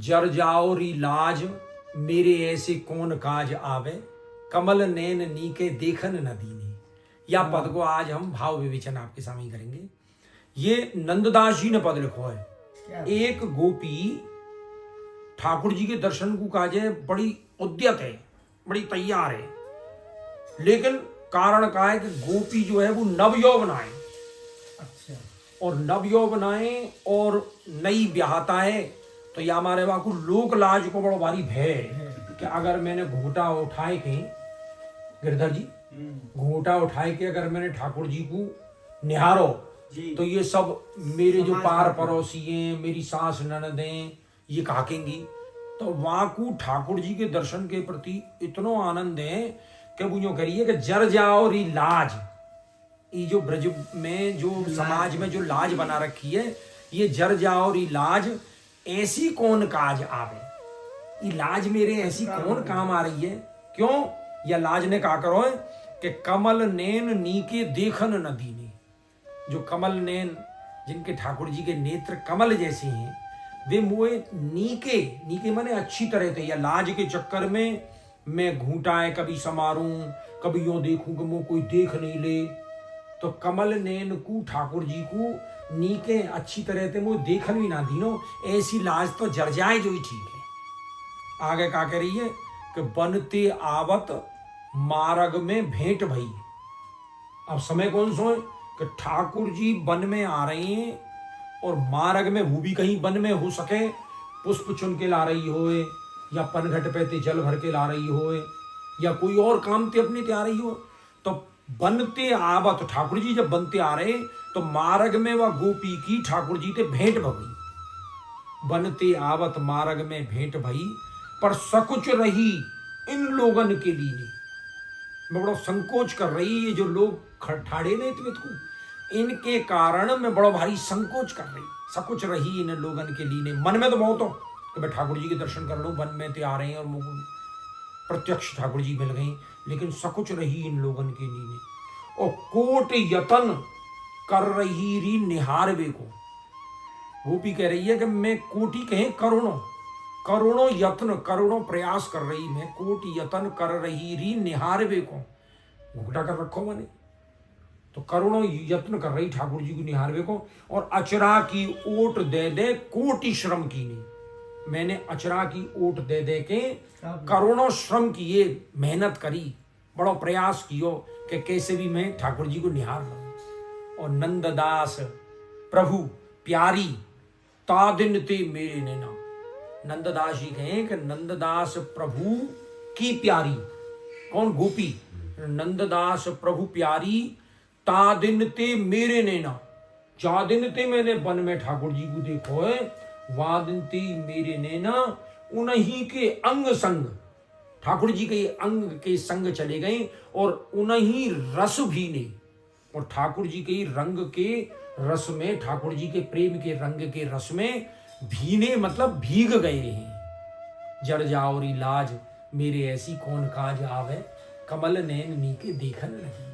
जर जाओ री लाज मेरे ऐसे कौन काज आवे, कमल नैन नीके देखन न दीने। या पद को आज हम भाव विवेचन आपके सामने करेंगे। ये नंददास जी ने पद लिखो है। एक गोपी ठाकुर जी के दर्शन को काजे बड़ी उद्यत है, बड़ी तैयार है, लेकिन कारण का है कि गोपी जो है वो नवयौवन आए। अच्छा। और नवयौवन आए और नई ब्याहता है, तो यह हमारे वाकू लोक लाज को बड़ा भारी भय है कि अगर मैंने घूंटा उठाए के गिरधर जी घूंटा उठाए के अगर मैंने ठाकुर जी को निहारो तो ये सब मेरे जो पार पड़ोसी हैं, मेरी सास ननदें, ये काकेंगी। तो वाकू ठाकुर जी के दर्शन के प्रति इतना आनंद है कि वो यूं करिए कि जर जाओ री लाज। ये जो ब्रज में जो समाज में जो लाज बना रखी है, ये जर जाओ री लाज ऐसी कौन काज आवे। ये लाज मेरे ऐसी कौन काम आ रही है, क्यों? या लाज ने कहा करो है कि कमल नैन नीके देखन न दीने। जो कमल नैन, जिनके ठाकुर जी के नेत्र कमल जैसे हैं, वे मुए नीके, नीके माने अच्छी तरह थे। या लाज के चक्कर में मैं घूंटाए कभी समारूं, कभी यूं देखूं कि मुझे कोई देख नहीं ले। तो कमल नैन को ठाकुर जी को नीके अच्छी तरह से मुझे देखन भी ना दीनो, ऐसी लाज तो जर जाए जो ही ठीक है। आगे क्या कह रही है कि बनते आवत मार्ग में भेंट भई। अब समय कौन सो है कि ठाकुर जी वन में आ रहे हैं और मार्ग में वो भी कहीं वन में हो सके पुष्प चुन के ला रही हो, या पनघट पे ते जल भर के ला रही हो, या कोई और काम ते अपने ते आ रही हो। तो बनते आवत ठाकुर जी जब बनते आ रहे तो मार्ग में वह गोपी की ठाकुर जी ते भेंट भई। बनते आवत मार्ग में भेंट भई, पर सकुच रही इन लोगन के लिए। मैं बड़ा संकोच कर रही, ये जो लोग ठाड़े ने इनके कारण मैं बड़ा भारी संकोच कर रही। सकुच रही इन लोगन के लिए। मन में तो बहुत हो कि मैं ठाकुर जी के दर्शन कर लूं, वन में ते आ रहे हैं और मुझे प्रत्यक्ष ठाकुर जी मिल गई, लेकिन सकुच रही इन लोगन के लिए। और कोट यतन कर रही री निहारवे को। गोपी कह रही है कि मैं कोटि कहें करोड़ों यत्न, करोड़ों प्रयास कर रही, मैं कोट यतन कर रही री निहारवे को। घूटा कर रखो मैंने, तो करोड़ों यत्न कर रही ठाकुर जी को निहारवे को। और अचरा की ओट दे दे कोटि श्रम की नहीं। मैंने अचरा की ओट दे दे के करोड़ों श्रम किए, मेहनत करी, बड़ा प्रयास कियो कि कैसे भी मैं ठाकुर जी को निहार लूं। और नंददास प्रभु प्यारी तादिन ते मेरे नैना। नंददास जी कहें कि नंददास प्रभु की प्यारी, कौन? गोपी। नंददास प्रभु प्यारी तादिन ते मेरे नैना। जा दिन ते मैंने वन में ठाकुर जी को देखो है, वादिन ते मेरे नैना। उन्हीं के अंग संग ठाकुर जी के अंग के संग चले गए और उन्हीं रस भी ने। और ठाकुर जी के रंग के रस में, ठाकुर जी के प्रेम के रंग के रस में भीने मतलब भीग गए हैं। जर जाओ री लाज मेरे ऐसी कौन काज आवे, कमल नैन नीके देखन नहीं।